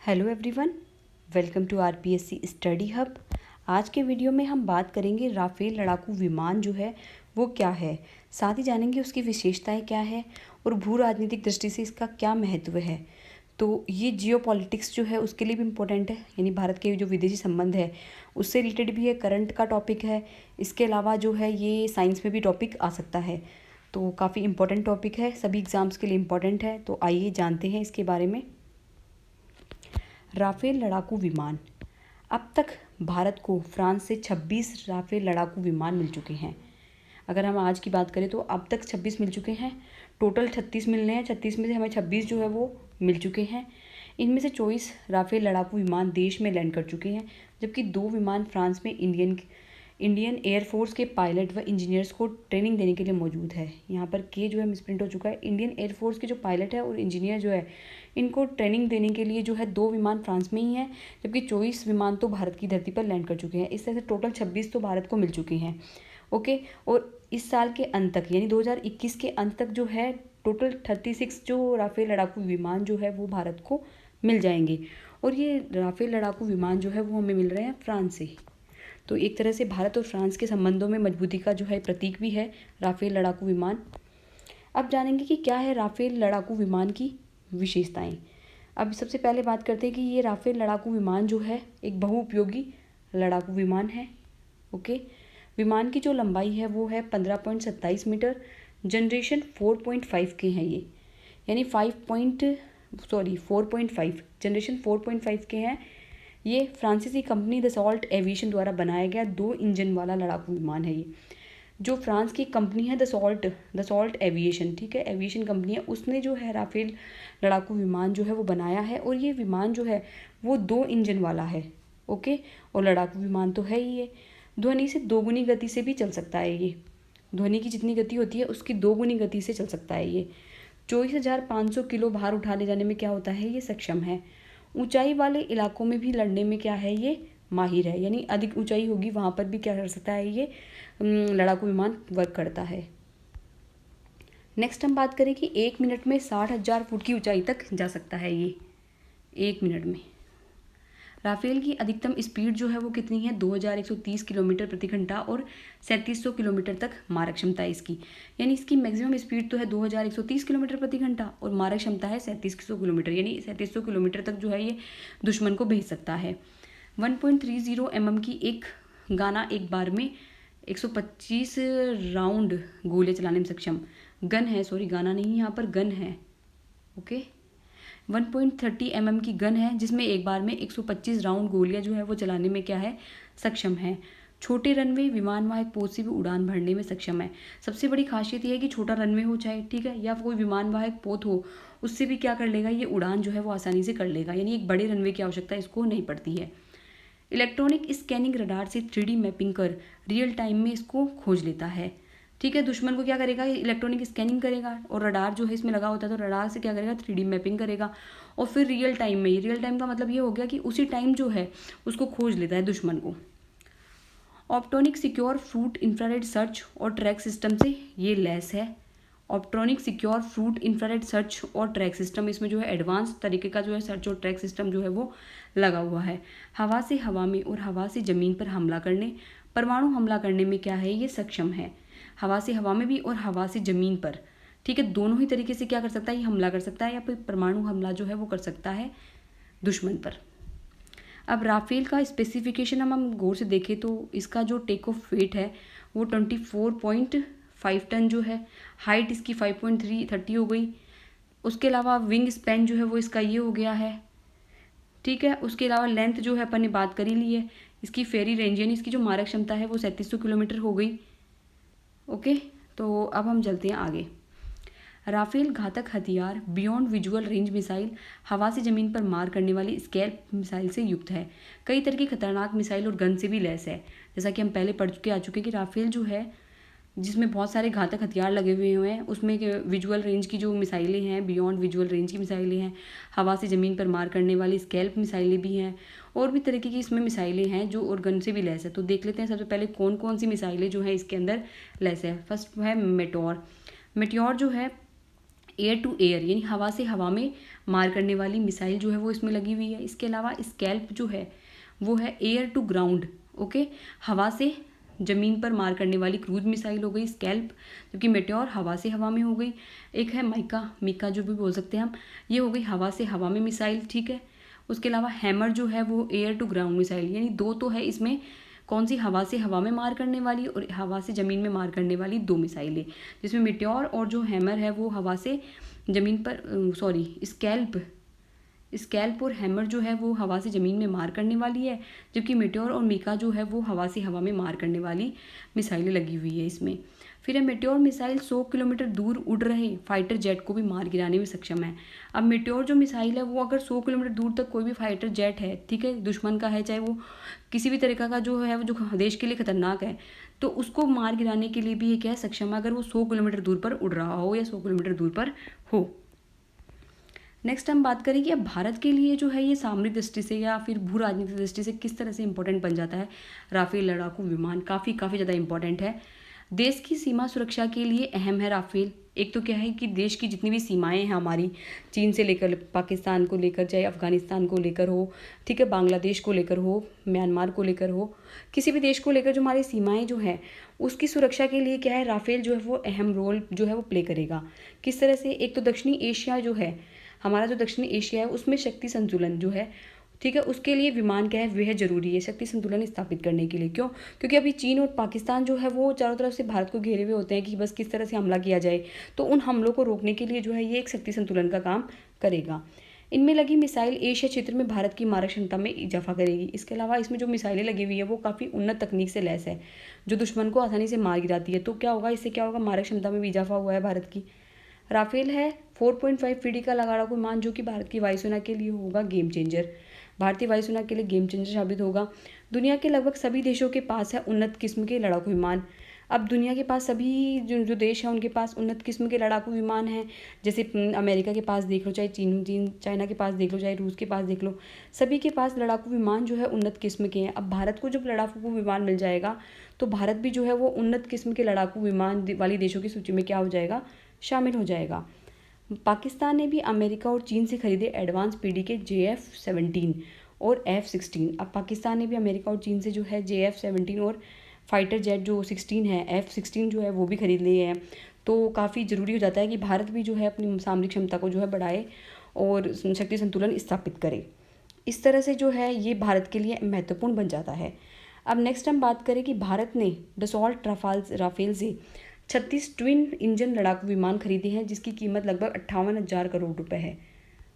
Hello everyone, welcome to RPSC study hub. आज के video में हम बात करेंगे राफेल लड़ाकू विमान जो है वो क्या है, साथ ही जानेंगे उसकी विशेषताएं क्या है और भू राजनीतिक दृष्टि से इसका क्या महत्व है। तो ये जियोपॉलिटिक्स जो है उसके लिए भी इम्पोर्टेंट है, यानी भारत के जो विदेशी संबंध है उससे रिलेटेड भी है, करंट का टॉपिक है। इसके अलावा जो है ये साइंस में भी टॉपिक आ सकता है, तो काफ़ी इम्पोर्टेंट टॉपिक है, सभी एग्ज़ाम्स के लिए इम्पोर्टेंट है। तो आइए जानते हैं इसके बारे में। राफेल लड़ाकू विमान। अब तक भारत को फ्रांस से 26 राफेल लड़ाकू विमान मिल चुके हैं। अगर हम आज की बात करें तो अब तक 26 मिल चुके हैं, टोटल 36 मिलने हैं। 36 में से हमें 26 जो है वो मिल चुके हैं। इनमें से 24 राफेल लड़ाकू विमान देश में लैंड कर चुके हैं, जबकि 2 विमान फ्रांस में इंडियन एयरफोर्स के पायलट व इंजीनियर्स को ट्रेनिंग देने के लिए मौजूद है। यहाँ पर के जो है मिसप्रिंट हो चुका है। इंडियन एयरफोर्स के जो पायलट है और इंजीनियर जो है इनको ट्रेनिंग देने के लिए जो है 2 विमान फ्रांस में ही हैं, जबकि 24 विमान तो भारत की धरती पर लैंड कर चुके हैं। इस तरह से टोटल 26 तो भारत को मिल चुके हैं। ओके, और इस साल के अंत तक यानी 2021 के अंत तक जो है टोटल 36 जो राफेल लड़ाकू विमान जो है वो भारत को मिल जाएंगे। और ये राफेल लड़ाकू विमान जो है वो हमें मिल रहे हैं फ्रांस से। तो एक तरह से भारत और फ्रांस के संबंधों में मजबूती का जो है प्रतीक भी है राफेल लड़ाकू विमान। अब जानेंगे कि क्या है राफेल लड़ाकू विमान की विशेषताएं। अब सबसे पहले बात करते हैं कि ये राफेल लड़ाकू विमान जो है एक बहुउपयोगी लड़ाकू विमान है। ओके, विमान की जो लंबाई है वो है 15.27 मीटर। जनरेशन 4.5 के हैं ये, यानी 4.5 जनरेशन 4.5 के हैं। ये फ्रांसीसी कंपनी दसॉल्ट एविएशन द्वारा बनाया गया 2 इंजन वाला लड़ाकू विमान है। ये जो फ्रांस की कंपनी है दसॉल्ट एविएशन, ठीक है, एविएशन कंपनी है, उसने जो है राफेल लड़ाकू विमान जो है वो बनाया है। और ये विमान जो है वो 2 इंजन वाला है। ओके, और लड़ाकू विमान तो है ही ये ध्वनि से 2 गुनी गति से भी चल सकता है। ये ध्वनि की जितनी गति होती है उसकी 2 गुनी गति से चल सकता है। ये 24,500 किलो भार उठा ले जाने में क्या होता है, ये सक्षम है। ऊंचाई वाले इलाकों में भी लड़ने में क्या है, ये माहिर है, यानी अधिक ऊंचाई होगी वहाँ पर भी क्या कर सकता है, ये लड़ाकू विमान वर्क करता है। नेक्स्ट हम बात करें कि 1 मिनट में 60,000 फुट की ऊंचाई तक जा सकता है ये 1 मिनट में। राफेल की अधिकतम स्पीड जो है वो कितनी है, 2130 किलोमीटर प्रति घंटा और 3700 किलोमीटर तक मारक क्षमता है इसकी। यानी इसकी मैक्सिमम स्पीड तो है 2130 किलोमीटर प्रति घंटा और मारक क्षमता है 3700 किलोमीटर, यानी 3700 किलोमीटर तक जो है ये दुश्मन को भेज सकता है। 1.30 mm की एक गाना एक बार में 125 राउंड गोले चलाने में सक्षम गन है। सॉरी, गाना नहीं, यहाँ पर गन है। ओके, 1.30 mm की गन है जिसमें एक बार में 125 राउंड गोलियां जो है वो चलाने में क्या है, सक्षम है। छोटे रनवे विमान वाहक पोत से भी उड़ान भरने में सक्षम है। सबसे बड़ी खासियत यह है कि छोटा रनवे हो चाहे, ठीक है, या कोई विमान वाहक पोत हो, उससे भी क्या कर लेगा, ये उड़ान जो है वो आसानी से कर लेगा, यानी एक बड़े रनवे की आवश्यकता इसको नहीं पड़ती है। इलेक्ट्रॉनिक स्कैनिंग रडार से 3D मैपिंग कर रियल टाइम में इसको खोज लेता है। ठीक है, दुश्मन को क्या करेगा, इलेक्ट्रॉनिक स्कैनिंग करेगा और रडार जो है इसमें लगा होता है, तो रडार से क्या करेगा, 3D मैपिंग करेगा और फिर रियल टाइम में, रियल टाइम का मतलब ये हो गया कि उसी टाइम जो है उसको खोज लेता है दुश्मन को। ऑप्टोनिक सिक्योर फ्रूट इंफ्रारेड सर्च और ट्रैक सिस्टम से ये लैस है। ऑप्टोनिक सिक्योर फ्रूट इंफ्रारेड सर्च और ट्रैक सिस्टम, इसमें जो है एडवांस तरीके का जो है सर्च और ट्रैक सिस्टम जो है वो लगा हुआ है। हवा से हवा में और हवा से ज़मीन पर हमला करने, परमाणु हमला करने में क्या है, ये सक्षम है। हवा से हवा में भी और हवा से ज़मीन पर, ठीक है, दोनों ही तरीके से क्या कर सकता है, ये हमला कर सकता है या फिर परमाणु हमला जो है वो कर सकता है दुश्मन पर। अब राफेल का स्पेसिफिकेशन हम गौर से देखें तो इसका जो टेक ऑफ वेट है वो 24.5 टन जो है। हाइट इसकी 5.30 हो गई। उसके अलावा विंग स्पैन जो है वो इसका ये हो गया है, ठीक है। उसके अलावा लेंथ जो है अपन ने बात कर ही ली है। इसकी फेरी रेंज यानी इसकी जो मारक क्षमता है वो 3700 किलोमीटर हो गई। ओके, तो अब हम चलते हैं आगे। राफेल घातक हथियार बियॉन्ड विजुअल रेंज मिसाइल, हवा से ज़मीन पर मार करने वाली स्कैल्प मिसाइल से युक्त है। कई तरह की खतरनाक मिसाइल और गन से भी लैस है। जैसा कि हम पहले पढ़ चुके आ चुके कि राफेल जो है जिसमें बहुत सारे घातक हथियार लगे हुए हैं, उसमें विजुअल रेंज की जो मिसाइलें हैं, बियॉन्ड विजुअल रेंज की मिसाइलें हैं, हवा से ज़मीन पर मार करने वाली स्कैल्प मिसाइलें भी हैं और भी तरीके की इसमें मिसाइलें हैं जो और गन से भी लैस है। तो देख लेते हैं सबसे पहले कौन कौन सी मिसाइलें जो है इसके अंदर लैस है। फर्स्ट है मेट्योर। मेट्योर जो है एयर टू एयर यानी हवा से हवा में मार करने वाली मिसाइल जो है वो इसमें लगी हुई है। इसके अलावा स्कैल्प जो है वो है एयर टू ग्राउंड, ओके, हवा से ज़मीन पर मार करने वाली क्रूज मिसाइल हो गई स्कैल्प, जबकि मेटेओर हवा से हवा में हो गई। एक है मीका जो भी बोल सकते हैं हम, ये हो गई हवा से हवा में मिसाइल, ठीक है। उसके अलावा हैमर जो है वो एयर टू ग्राउंड मिसाइल, यानी दो तो है इसमें, कौन सी, हवा से हवा में मार करने वाली और हवा से ज़मीन में मार करने वाली दो मिसाइलें, जिसमें मेटेओर और जो हैमर है वो हवा से ज़मीन पर स्कैल्प और हैमर जो है वो हवा से ज़मीन में मार करने वाली है, जबकि मेटेओर और मीका जो है वो हवा से हवा में मार करने वाली मिसाइलें लगी हुई है इसमें। फिर है मेटेओर मिसाइल 100 किलोमीटर दूर उड़ रहे फाइटर जेट को भी मार गिराने में सक्षम है। अब मेटेओर जो मिसाइल है वो अगर 100 किलोमीटर दूर तक कोई भी फाइटर जेट है, ठीक है, दुश्मन का है, चाहे वो किसी भी तरीका का जो है वो जो देश के लिए खतरनाक है, तो उसको मार गिराने के लिए भी ये क्या है, सक्षम है, अगर वो 100 किलोमीटर दूर पर उड़ रहा हो या 100 किलोमीटर दूर पर हो। नेक्स्ट हम बात करें कि अब भारत के लिए जो है ये सामरिक दृष्टि से या फिर भू राजनीतिक दृष्टि से किस तरह से इंपॉर्टेंट बन जाता है। राफेल लड़ाकू विमान काफ़ी ज़्यादा इंपॉर्टेंट है, देश की सीमा सुरक्षा के लिए अहम है राफेल। एक तो क्या है कि देश की जितनी भी सीमाएं हैं हमारी, चीन से लेकर पाकिस्तान को लेकर, चाहे अफगानिस्तान को लेकर हो, ठीक है, बांग्लादेश को लेकर हो, म्यांमार को लेकर हो, किसी भी देश को लेकर जो हमारी सीमाएं जो है उसकी सुरक्षा के लिए क्या है, राफेल जो है वो अहम रोल जो है वो प्ले करेगा। किस तरह से, एक तो दक्षिणी एशिया जो है हमारा, जो दक्षिणी एशिया है उसमें शक्ति संतुलन जो है, ठीक है, उसके लिए विमान क्या है, वह जरूरी है शक्ति संतुलन स्थापित करने के लिए। क्यों? क्योंकि अभी चीन और पाकिस्तान जो है वो चारों तरफ से भारत को घेरे हुए होते हैं कि बस किस तरह से हमला किया जाए, तो उन हमलों को रोकने के लिए जो है ये एक शक्ति संतुलन का काम करेगा। इनमें लगी मिसाइल एशिया क्षेत्र में भारत की मारक क्षमता में इजाफा करेगी। इसके अलावा इसमें जो मिसाइलें लगी हुई है वो काफ़ी उन्नत तकनीक से लैस है, जो दुश्मन को आसानी से मार गिराती है। तो क्या होगा, इससे क्या होगा, मारक क्षमता में भी इजाफा हुआ है भारत की। राफेल है 4.5 फीट का लड़ाकू विमान, जो कि भारत की वायुसेना के लिए होगा गेम चेंजर, भारतीय वायुसेना के लिए गेम चेंजर साबित होगा। दुनिया के लगभग सभी देशों के पास है उन्नत किस्म के लड़ाकू विमान। अब दुनिया के पास सभी जो देश हैं उनके पास उन्नत किस्म के लड़ाकू विमान हैं, जैसे अमेरिका के पास देख लो, चाहे चाइना के पास देख लो, चाहे रूस के पास देख लो, सभी के पास लड़ाकू विमान जो है उन्नत किस्म के हैं। अब भारत को जब लड़ाकू विमान मिल जाएगा तो भारत भी जो है वो उन्नत किस्म के लड़ाकू विमान वाली देशों की सूची में क्या हो जाएगा, शामिल हो जाएगा। पाकिस्तान ने भी अमेरिका और चीन से खरीदे एडवांस पीढ़ी के JF-17 और F-16। अब पाकिस्तान ने भी अमेरिका और चीन से जो है JF-17 और फाइटर जेट जो 16 है, F-16 जो है वो भी खरीद लिए हैं। तो काफ़ी ज़रूरी हो जाता है कि भारत भी जो है अपनी सामरिक क्षमता को जो है बढ़ाए और शक्ति संतुलन स्थापित करे। इस तरह से जो है ये भारत के लिए महत्वपूर्ण बन जाता है। अब नेक्स्ट हम बात करें कि भारत ने डसॉल्ट राफेल से 36 ट्विन इंजन लड़ाकू विमान खरीदे हैं, जिसकी कीमत लगभग 58,000 करोड़ रुपए है,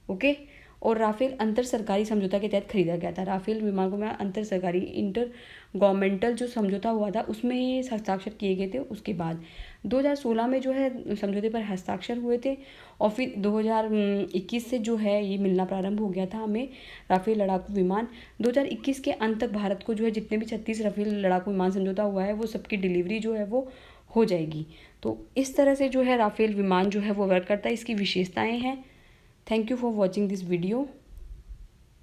ओके। और राफेल अंतर सरकारी समझौता के तहत खरीदा गया था। राफेल विमान को में अंतर सरकारी इंटर गवर्नमेंटल जो समझौता हुआ था उसमें हस्ताक्षर किए गए थे। उसके बाद 2016 में जो है समझौते पर हस्ताक्षर हुए थे और फिर 2021 से जो है ये मिलना प्रारंभ हो गया था हमें राफेल लड़ाकू विमान। 2021 के अंत तक भारत को जो है जितने भी 36 राफेल लड़ाकू विमान समझौता हुआ है वो सबकी डिलीवरी जो है वो हो जाएगी। तो इस तरह से जो है राफेल विमान जो है वो वर्क करता है, इसकी विशेषताएं हैं। Thank you for watching this video.